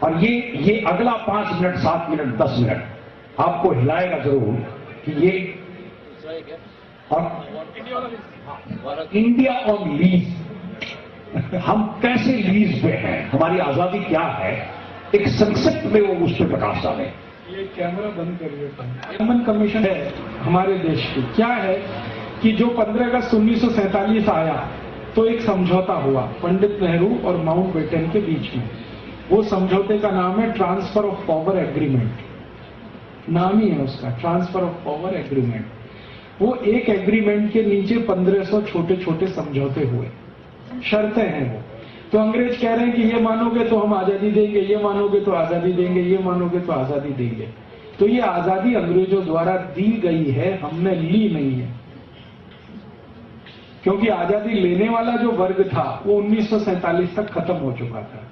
और ये अगला 5 मिनट, 7 मिनट, 10 मिनट आपको हिलाएगा जरूर कि ये और इंडिया ऑन लीज, हम कैसे लीज पे हैं, हमारी आजादी क्या है, एक संक्षिप्त में वो उस पर प्रकाश डालें। ये कैमरा बंद करिए। कॉमन कमीशन है हमारे देश की, क्या है कि जो 15 अगस्त 1947 आया तो एक समझौता हुआ पंडित नेहरू और माउंटबेटन के बीच में। वो समझौते का नाम है ट्रांसफर ऑफ पावर एग्रीमेंट, नाम ही है उसका, ट्रांसफर ऑफ पावर एग्रीमेंट। वो एक एग्रीमेंट के नीचे 1500 छोटे छोटे समझौते हुए, शर्तें हैं वो। तो अंग्रेज कह रहे हैं कि ये मानोगे तो हम आजादी देंगे, ये मानोगे तो आजादी देंगे, ये मानोगे तो आजादी देंगे। तो ये आजादी अंग्रेजों द्वारा दी गई है, हमने ली नहीं है। क्योंकि आजादी लेने वाला जो वर्ग था वो 1947 तक खत्म हो चुका था।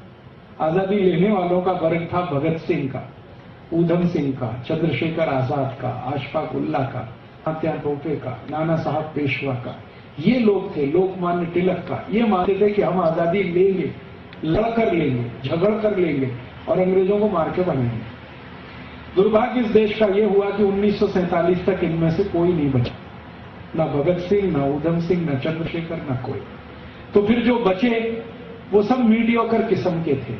आजादी लेने वालों का वर्ग था भगत सिंह का, ऊधम सिंह का, चंद्रशेखर आजाद का, अशफाक उल्लाह का, हत्या टोपे का, नाना साहब पेशवा का। ये लोग थे, लोकमान्य तिलक का। ये मानते थे कि हम आजादी लेंगे, लड़कर लेंगे, झगड़ कर लेंगे और अंग्रेजों को मार के बनेंगे। दुर्भाग्य इस देश का यह हुआ कि 1947 तक इनमें से कोई नहीं बचा, ना भगत सिंह, ना ऊधम सिंह, ना चंद्रशेखर, ना कोई। तो फिर जो बचे वो सब मीडियोकर किस्म के थे।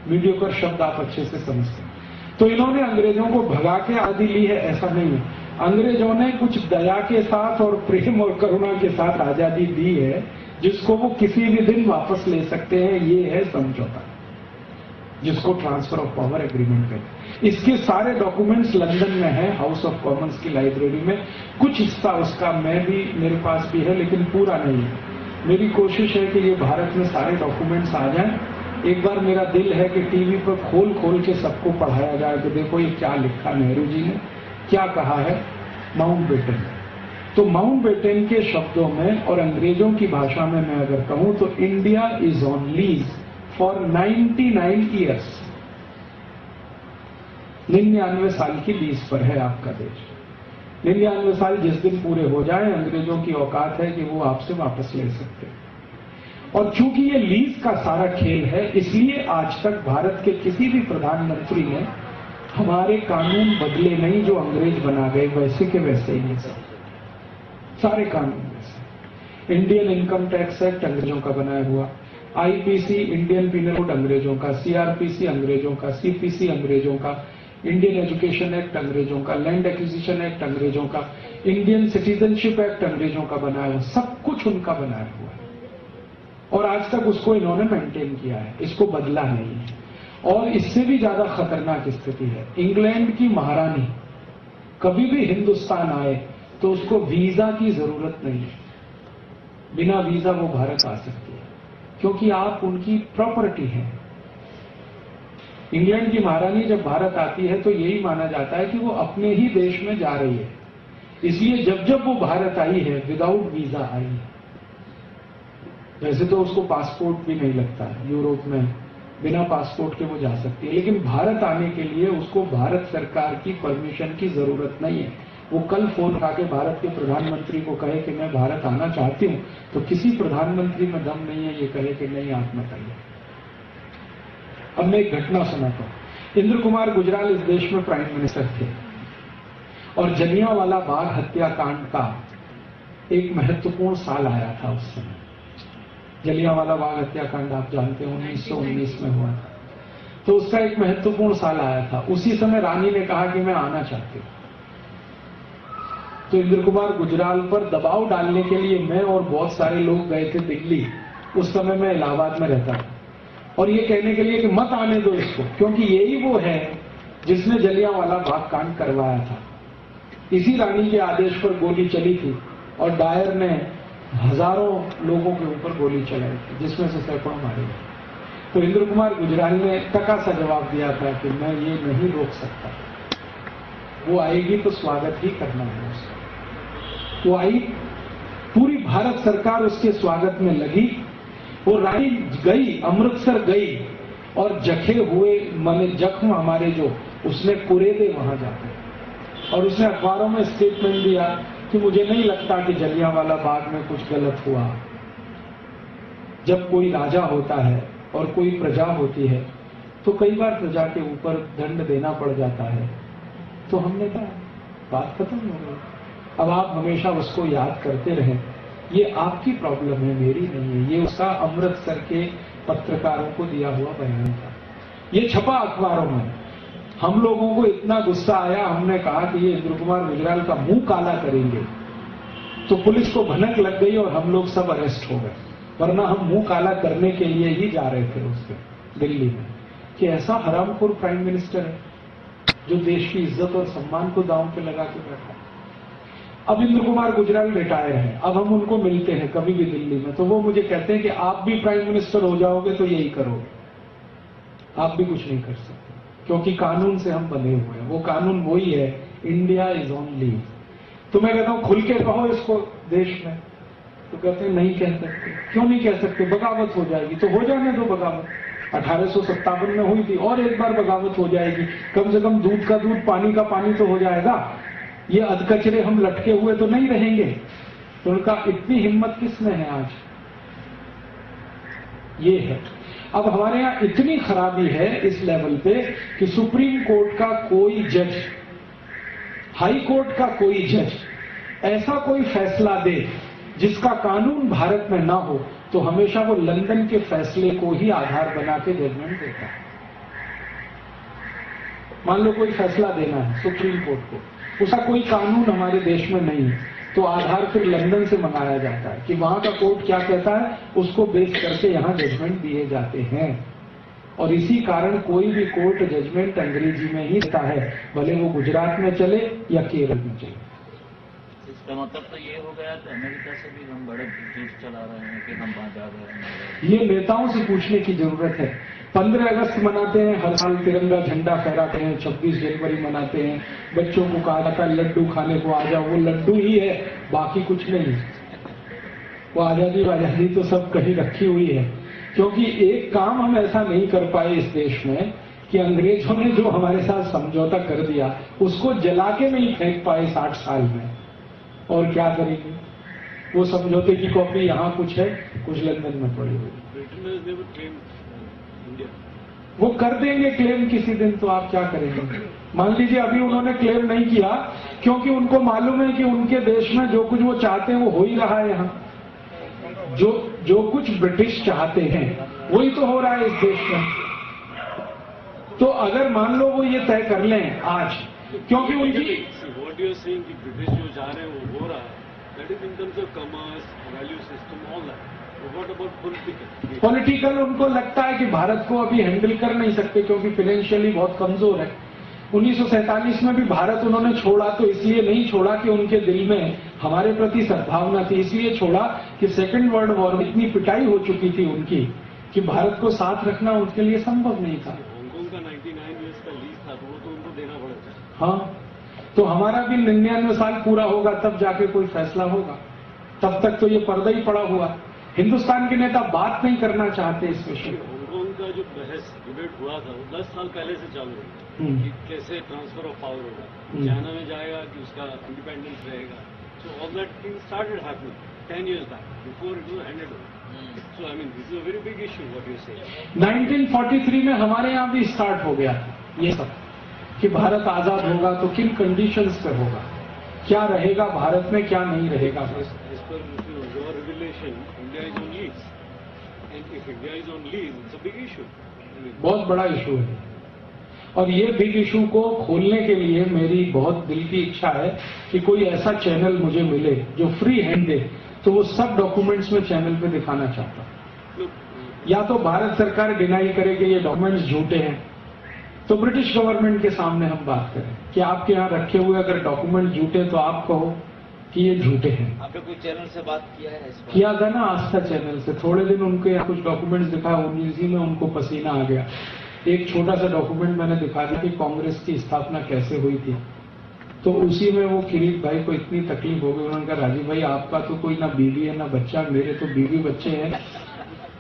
मीडियोकर शब्द आप अच्छे से समझते हैं। तो इन्होंने अंग्रेजों को भगा के आजादी ली है ऐसा नहीं है। अंग्रेजों ने कुछ दया के साथ और प्रेम और करुणा के साथ आजादी दी है, जिसको वो किसी भी दिन वापस ले सकते हैं। ये है समझौता, जिसको ट्रांसफर ऑफ पावर एग्रीमेंट कहते हैं। इसके सारे डॉक्यूमेंट्स लंदन में हैं, हाउस ऑफ कॉमन्स की लाइब्रेरी में। कुछ हिस्सा उसका मेरे पास भी है, लेकिन पूरा नहीं है। मेरी कोशिश है कि ये भारत में सारे डॉक्यूमेंट्स आ जाएं। एक बार मेरा दिल है कि टीवी पर खोल खोल के सबको पढ़ाया जाए कि देखो ये क्या लिखा नेहरू जी ने, क्या कहा है माउंटबेटन। तो माउंटबेटन के शब्दों में और अंग्रेजों की भाषा में मैं अगर कहूं तो India is on lease for 99 years. 99 साल की लीज पर है आपका देश। 99 साल जिस दिन पूरे हो जाए, अंग्रेजों की औकात है कि वो आपसे वापस ले सकते हैं। और चूंकि ये लीज का सारा खेल है, इसलिए आज तक भारत के किसी भी प्रधानमंत्री ने हमारे कानून बदले नहीं, जो अंग्रेज बना गए वैसे के वैसे ही हैं सारे कानून। वैसे इंडियन इनकम टैक्स एक्ट अंग्रेजों का बनाया हुआ, आईपीसी इंडियन पीनल कोड अंग्रेजों का, सीआरपीसी अंग्रेजों का, सीपीसी अंग्रेजों का, इंडियन एजुकेशन एक्ट अंग्रेजों का, लैंड एक्विजिशन एक्ट अंग्रेजों का, इंडियन सिटीजनशिप एक्ट अंग्रेजों का बनाया हुआ, सब कुछ उनका बनाया हुआ है। और आज तक उसको इन्होंने मेंटेन किया है, इसको बदला नहीं है। और इससे भी ज्यादा खतरनाक स्थिति है, इंग्लैंड की महारानी कभी भी हिंदुस्तान आए तो उसको वीजा की जरूरत नहीं है। बिना वीजा वो भारत आ सकती है, क्योंकि आप उनकी प्रॉपर्टी हैं। इंग्लैंड की महारानी जब भारत आती है तो यही माना जाता है कि वो अपने ही देश में जा रही है। इसलिए जब जब वो भारत आई है विदाउट वीजा आई है। वैसे तो उसको पासपोर्ट भी नहीं लगता, यूरोप में बिना पासपोर्ट के वो जा सकती है, लेकिन भारत आने के लिए उसको भारत सरकार की परमिशन की जरूरत नहीं है। वो कल फोन उठा के भारत के प्रधानमंत्री को कहे कि मैं भारत आना चाहती हूं, तो किसी प्रधानमंत्री में दम नहीं है ये कहे कि नहीं आप मत आइए। अब मैं एक घटना सुनाता हूं। इंद्र कुमार गुजराल इस देश में प्राइम मिनिस्टर थे और जलियांवाला बाग हत्याकांड का एक महत्वपूर्ण साल आया था उस समय। जलियांवाला बाग हत्याकांड आप जानते हैं 1919 में हुआ था, तो उसका एक महत्वपूर्ण साल आया था। उसी समय रानी ने कहा कि मैं आना चाहती हूं। तो इंद्र कुमार गुजराल पर दबाव डालने के लिए मैं और बहुत सारे लोग गए थे दिल्ली। उस समय मैं इलाहाबाद में रहता था, और ये कहने के लिए कि मत आने दो इसको, क्योंकि यही वो है जिसने जलियांवाला बाग कांड करवाया था। इसी रानी के आदेश पर गोली चली थी और डायर ने हजारों लोगों के ऊपर गोली चलाई थी, जिसमें से सैकड़ों मारे गए। तो इंद्र कुमार गुजराल ने टका सा जवाब दिया था कि मैं ये नहीं रोक सकता, वो आएगी तो स्वागत ही करना है उसका। वो आई, पूरी भारत सरकार उसके स्वागत में लगी। वो रानी गई, अमृतसर गई और जखे हुए माने जख्म हमारे जो उसने कुरेदे वहां जाते, और उसने अखबारों में स्टेटमेंट दिया कि मुझे नहीं लगता कि जलियांवाला बाग में कुछ गलत हुआ। जब कोई राजा होता है और कोई प्रजा होती है तो कई बार प्रजा के ऊपर दंड देना पड़ जाता है। तो हमने कहा बात खत्म हो गई। अब आप हमेशा उसको याद करते रहें, ये आपकी प्रॉब्लम है, मेरी नहीं है। ये उसका अमृतसर के पत्रकारों को दिया हुआ बयान था, ये छपा अखबारों में। हम लोगों को इतना गुस्सा आया, हमने कहा कि ये इंद्र कुमार गुजराल का मुंह काला करेंगे। तो पुलिस को भनक लग गई और हम लोग सब अरेस्ट हो गए, वरना हम मुंह काला करने के लिए ही जा रहे थे उसके दिल्ली में, कि ऐसा हरामखोर प्राइम मिनिस्टर है जो देश की इज्जत और सम्मान को दांव पे लगा के बैठा है। अब इंद्र कुमार गुजराल रिटायर हैं, अब हम उनको मिलते हैं कभी भी दिल्ली में, तो वो मुझे कहते हैं कि आप भी प्राइम मिनिस्टर हो जाओगे तो यही करोगे, आप भी कुछ नहीं कर सकते, क्योंकि कानून से हम बने हुए हैं। वो कानून वही है, इंडिया इज ऑन लीव। तो मैं कहता हूं खुल के कहो इसको देश में, तो कहते हैं नहीं कह सकते। क्यों नहीं कह सकते? बगावत हो जाएगी। तो हो जाने दो बगावत, 1857 में हुई थी, और एक बार बगावत हो जाएगी। कम से कम दूध का दूध, पानी का पानी तो हो जाएगा। ये अधकचरे हम लटके हुए तो नहीं रहेंगे। तो उनका इतनी हिम्मत किसमें है आज? ये है। अब हमारे यहां इतनी खराबी है इस लेवल पे कि सुप्रीम कोर्ट का कोई जज, हाई कोर्ट का कोई जज ऐसा कोई फैसला दे जिसका कानून भारत में ना हो, तो हमेशा वो लंदन के फैसले को ही आधार बना के जजमेंट देता है। मान लो कोई फैसला देना है सुप्रीम कोर्ट को, उसका कोई कानून हमारे देश में नहीं है, तो आधार फिर लंदन से मंगाया जाता है कि वहां का कोर्ट क्या कहता है, उसको बेस करके यहां जजमेंट दिए जाते हैं। और इसी कारण कोई भी कोर्ट जजमेंट अंग्रेजी में ही देता है, भले वो गुजरात में चले या केरल में चले। इसका मतलब तो ये हो गया कि अमेरिका से भी हम बड़े झूठ चला रहे हैं कि हम वहां जा रहे हैं। ये नेताओं से पूछने की जरूरत है। 15 अगस्त मनाते हैं, हर साल तिरंगा झंडा फहराते हैं, 26 जनवरी मनाते हैं, बच्चों को कहा जाता है लड्डू खाने को आ जाओ, वो लड्डू ही है, बाकी कुछ नहीं। वो आजादी तो सब कहीं रखी हुई है। क्योंकि एक काम हम ऐसा नहीं कर पाए इस देश में कि अंग्रेजों ने जो हमारे साथ समझौता कर दिया उसको जला के नहीं फेंक पाए 60 साल में। और क्या करेंगे? वो समझौते की कॉपी यहां कुछ है, कुछ लंदन में पड़ी हुई। वो कर देंगे क्लेम किसी दिन, तो आप क्या करेंगे? मान लीजिए अभी उन्होंने क्लेम नहीं किया क्योंकि उनको मालूम है कि उनके देश में जो कुछ वो चाहते हैं वो हो ही रहा है। यहाँ जो कुछ ब्रिटिश चाहते हैं वही तो हो रहा है इस देश में। तो अगर मान लो वो ये तय कर लें आज, क्योंकि उनकी व्हाट यू आर सेइंग कि ब्रिटिश जो जा रहे हैं वो हो रहा है, that is in terms of commerce, value system, all that. What about political उनको लगता है कि भारत को अभी हैंडल कर नहीं सकते क्योंकि फाइनेंशियली बहुत कमजोर है। 1947 में भी भारत उन्होंने छोड़ा तो इसलिए नहीं छोड़ा कि उनके दिल में हमारे प्रति सद्भावना थी, इसलिए छोड़ा कि सेकेंड वर्ल्ड वॉर में इतनी पिटाई हो चुकी थी उनकी कि भारत को साथ रखना उनके लिए संभव नहीं था। हांगकांग का 99 ईयर्स का लीज था, तो वो तो उनको देना पड़ता है। हाँ, तो हमारा भी 99 साल पूरा होगा तब जाके कोई फैसला होगा, तब तक तो ये पर्दा ही पड़ा हुआ। हिंदुस्तान के नेता बात नहीं करना चाहते इस विषय में। हांगकांग का जो बहस डिबेट हुआ था वो 10 साल पहले से चालू है कि कैसे ट्रांसफर ऑफ पावर होगा, चाइना में जाएगा कि उसका इंडिपेंडेंस रहेगा। So all that thing started happening 10 years back before it was handed over. So I mean this is a very big issue what you say. 1943 में हमारे यहाँ भी स्टार्ट हो गया ये सब कि भारत आजाद होगा तो किन कंडीशंस पे होगा, क्या रहेगा भारत में, क्या नहीं रहेगा। As per your revelation, India is on leave, and if India is on leave, it's a big issue. बहुत बड़ा इशू है और ये बिग इशू को खोलने के लिए मेरी बहुत दिल की इच्छा है कि कोई ऐसा चैनल मुझे मिले जो फ्री हैंड दे, तो वो सब डॉक्यूमेंट्स में चैनल पे दिखाना चाहता हूं। या तो भारत सरकार डिनाई करे कि ये डॉक्यूमेंट्स झूठे हैं, तो ब्रिटिश गवर्नमेंट के सामने हम बात करें कि आपके यहाँ रखे हुए अगर डॉक्यूमेंट झूठे तो आप कहो कि ये झूठे हैं। आपने कोई चैनल से बात किया है इस किया था ना आस्था चैनल से, थोड़े दिन उनके यहाँ कुछ डॉक्यूमेंट्स दिखा, उसी में उनको पसीना आ गया। एक छोटा सा डॉक्यूमेंट मैंने दिखा दिया कि कांग्रेस की स्थापना कैसे हुई थी, तो उसी में वो किरीट भाई को इतनी तकलीफ हो गई। उन्होंने कहा राजीव भाई आपका तो कोई ना बीवी है ना बच्चा, मेरे तो बीवी बच्चे हैं,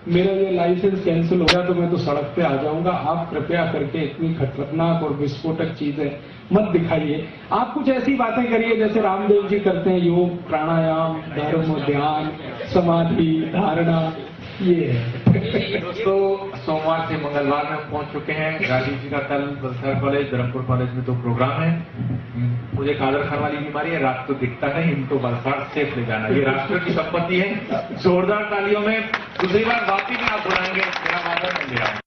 मेरा ये लाइसेंस कैंसिल हो गया तो मैं तो सड़क पे आ जाऊंगा। आप कृपया करके इतनी खतरनाक और विस्फोटक चीजें मत दिखाइए। आप कुछ ऐसी बातें करिए जैसे रामदेव जी करते हैं, योग, प्राणायाम, धर्म, ध्यान, समाधि, धारणा, ये है। दोस्तों सोमवार से मंगलवार में पहुंच चुके हैं। राजीव जी का कल बलसाड़ कॉलेज, धर्मपुर कॉलेज में 2 प्रोग्राम है। मुझे कादर खान वाली बीमारी है, रात को दिखता नहीं, इनको बलसाड़ सेफ ले जाना, ये राष्ट्र की संपत्ति है। जोरदार तालियों में दूसरी बार वापसी में आप बुलाएंगे, मेरा वादा मैं ले रहा हूं।